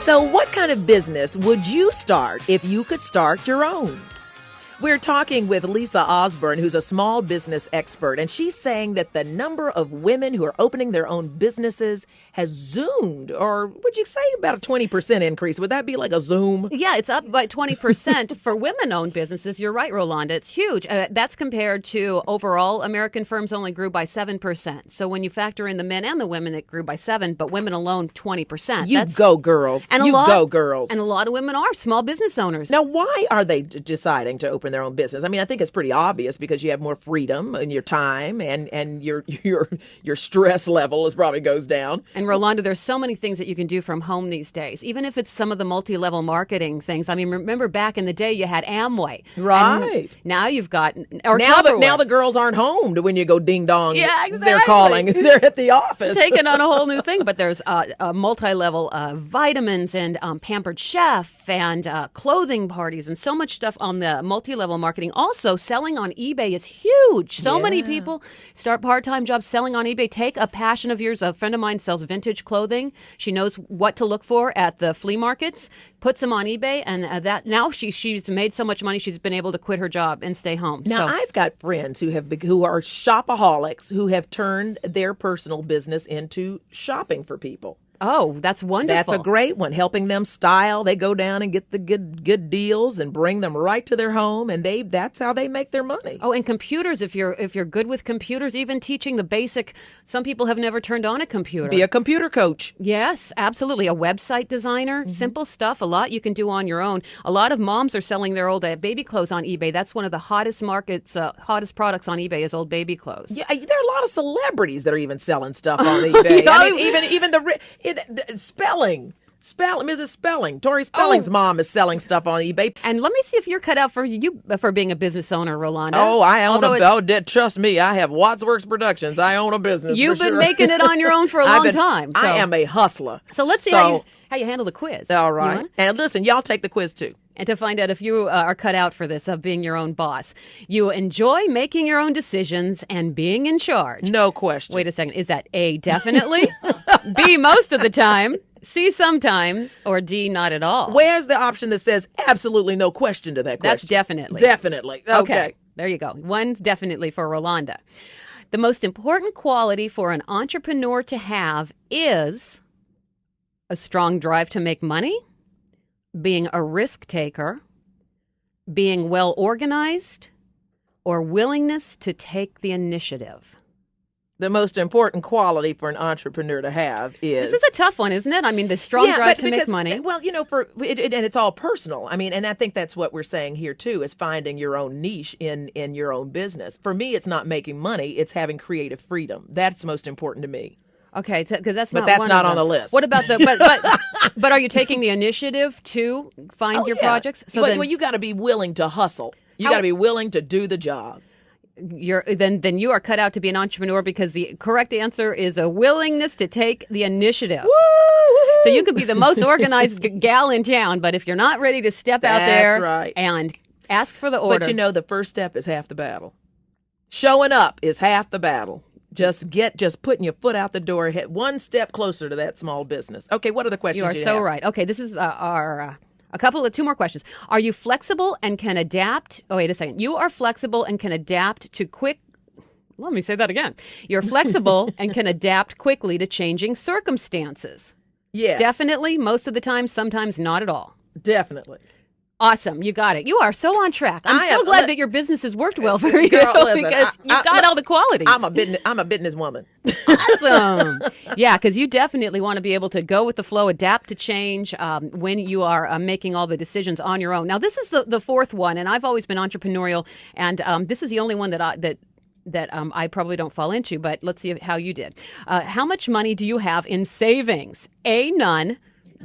So what kind of business would you start if you could start your own? We're talking with Lisa Osbourne, who's a small business expert, and she's saying that the number of women who are opening their own businesses has zoomed, or would you say about a 20% increase? Would that be like a zoom? Yeah, it's up by 20% for women-owned businesses. You're right, Rolonda. It's huge. That's compared to overall American firms only grew by 7%. So when you factor in the men and the women, it grew by 7%, but women alone, 20%. Go, girls. Go, girls. And a lot of women are small business owners. Now, why are they deciding to open their own business? I mean, I think it's pretty obvious because you have more freedom in your time and your stress level probably goes down. And Rolonda, there's so many things that you can do from home these days, even if it's some of the multi-level marketing things. I mean, remember back in the day you had Amway. Right. Now you've got now the girls aren't home when you go ding dong. Yeah, exactly. They're calling. They're at the office. Taking on a whole new thing. But there's multi-level vitamins and Pampered Chef and clothing parties and so much stuff on the multi-level marketing. Also, selling on eBay is huge. So many people start part-time jobs selling on eBay. Take a passion of yours. A friend of mine sells vintage clothing. She knows what to look for at the flea markets, puts them on eBay, and now she's made so much money she's been able to quit her job and stay home. Now, I've got friends who are shopaholics who have turned their personal business into shopping for people. Oh, that's wonderful. That's a great one. Helping them style. They go down and get the good deals and bring them right to their home, and that's how they make their money. Oh, and computers, if you're good with computers, even teaching the basic, some people have never turned on a computer. Be a computer coach. Yes, absolutely. A website designer, simple stuff, a lot you can do on your own. A lot of moms are selling their old baby clothes on eBay. That's one of the hottest markets, hottest products on eBay is old baby clothes. Yeah, there are a lot of celebrities that are even selling stuff on eBay. I mean, even Spelling, Mrs. Spelling, Tori Spelling's mom is selling stuff on eBay. And let me see if you're cut out for being a business owner, Rolonda. Oh, I own trust me, I have Wadsworth Productions. I own a business. You've been making it on your own for a long time. So. I am a hustler. So let's see how you handle the quiz. All right. And listen, y'all take the quiz too. And to find out if you are cut out for this, of being your own boss. You enjoy making your own decisions and being in charge. No question. Wait a second. Is that A, definitely, B, most of the time, C, sometimes, or D, not at all? Where's the option that says absolutely no question to that question? That's definitely. Definitely. Okay. There you go. One definitely for Rolonda. The most important quality for an entrepreneur to have is a strong drive to make money, being a risk taker, being well organized, or willingness to take the initiative. The most important quality for an entrepreneur to have is... This is a tough one, isn't it? I mean, the strong drive to make money. Well, and it's all personal. I mean, and I think that's what we're saying here, too, is finding your own niche in your own business. For me, it's not making money. It's having creative freedom. That's most important to me. Okay, because that's not. But that's not on the list. What about but are you taking the initiative to find your projects? So well, you got to be willing to hustle. You got to be willing to do the job. Then you are cut out to be an entrepreneur because the correct answer is a willingness to take the initiative. Woo-hoo-hoo. So you could be the most organized gal in town, but if you're not ready to step out there and ask for the order. But the first step is half the battle. Showing up is half the battle. Just putting your foot out the door, hit one step closer to that small business. Okay, what are the questions you are so have? Right. Okay, this is our two more questions. Are you flexible and can adapt? Oh, wait a second. You are flexible and can adapt to Let me say that again. You're flexible and can adapt quickly to changing circumstances. Yes. Definitely, most of the time, sometimes not at all. Definitely. Awesome. You got it. You are so on track. I'm so glad that your business has worked well for you because you've got all the qualities. I'm a businesswoman. Awesome. Yeah, because you definitely want to be able to go with the flow, adapt to change when you are making all the decisions on your own. Now, this is the fourth one, and I've always been entrepreneurial, and this is the only one that I probably don't fall into, but let's see how you did. How much money do you have in savings? A, none.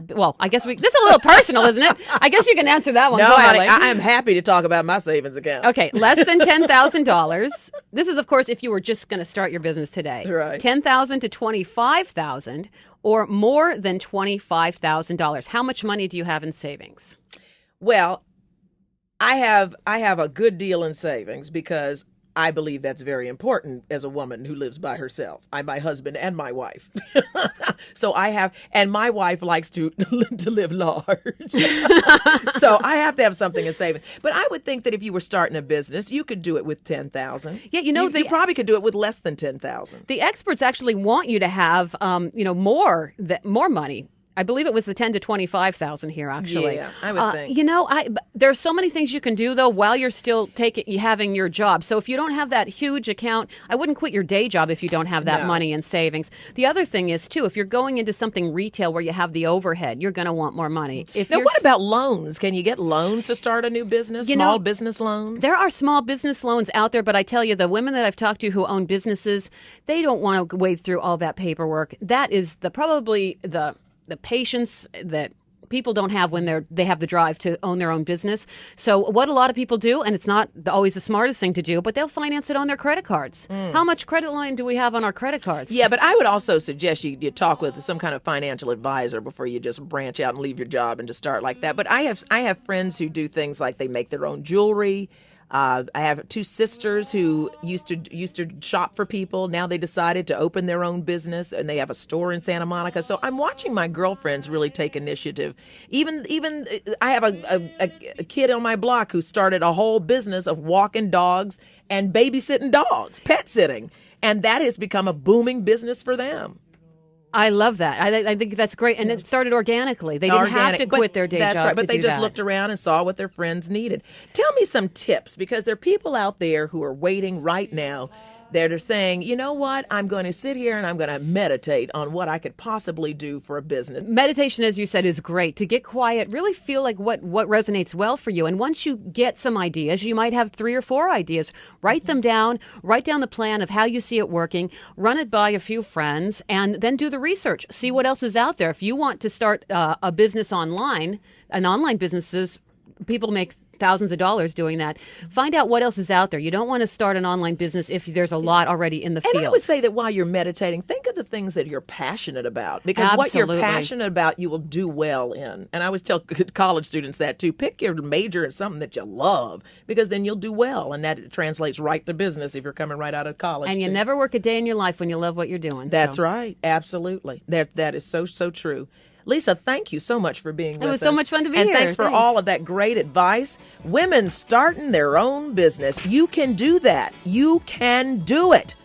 Well, I guess this is a little personal, isn't it? I guess you can answer that one. No, honey, I am happy to talk about my savings account. Okay, less than $10,000. This is, of course, if you were just going to start your business today. Right. $10,000 to $25,000 or more than $25,000. How much money do you have in savings? Well, I have a good deal in savings because I believe that's very important as a woman who lives by herself. I'm my husband and my wife. So and my wife likes to live large. So I have to have something in savings. But I would think that if you were starting a business, you could do it with 10,000. Yeah, you probably could do it with less than 10,000. The experts actually want you to have, more money. I believe it was the 10 to 25,000 here, actually. Yeah, I would think. There's so many things you can do though while you're still having your job. So if you don't have that huge account, I wouldn't quit your day job if you don't have that money in savings. The other thing is too, if you're going into something retail where you have the overhead, you're going to want more money. Now, what about loans? Can you get loans to start a new business? Small business loans? There are small business loans out there, but I tell you, the women that I've talked to who own businesses, they don't want to wade through all that paperwork. That is probably the patience that people don't have when they have the drive to own their own business. So what a lot of people do, and it's not always the smartest thing to do, but they'll finance it on their credit cards. How much credit line do we have on our credit cards? Yeah, but I would also suggest you talk with some kind of financial advisor before you just branch out and leave your job and just start like that. But I have friends who do things like they make their own jewelry. I have two sisters who used to shop for people. Now they decided to open their own business, and they have a store in Santa Monica. So I'm watching my girlfriends really take initiative. Even I have a kid on my block who started a whole business of walking dogs and babysitting dogs, pet sitting, and that has become a booming business for them. I love that. I think that's great. And it started organically. They didn't have to quit their day job. That's right. But they just looked around and saw what their friends needed. Tell me some tips, because there are people out there who are waiting right now. They're saying, you know what, I'm going to sit here and I'm going to meditate on what I could possibly do for a business. Meditation, as you said, is great. To get quiet, really feel like what resonates well for you. And once you get some ideas, you might have 3 or 4 ideas. Write them down. Write down the plan of how you see it working. Run it by a few friends, and then do the research. See what else is out there. If you want to start a business online, online businesses, people make thousands of dollars doing that. Find out what else is out there. You don't want to start an online business if there's a lot already in the field. And I would say that while you're meditating, think of the things that you're passionate about, because Absolutely. What you're passionate about, you will do well in. And I always tell college students that too. Pick your major in something that you love, because then you'll do well, and that translates right to business if you're coming right out of college. And you never work a day in your life when you love what you're doing. That's right. Absolutely. That is so true. Lisa, thank you so much for being with us. It was so much fun to be here. And thanks for all of that great advice. Women starting their own business. You can do that. You can do it.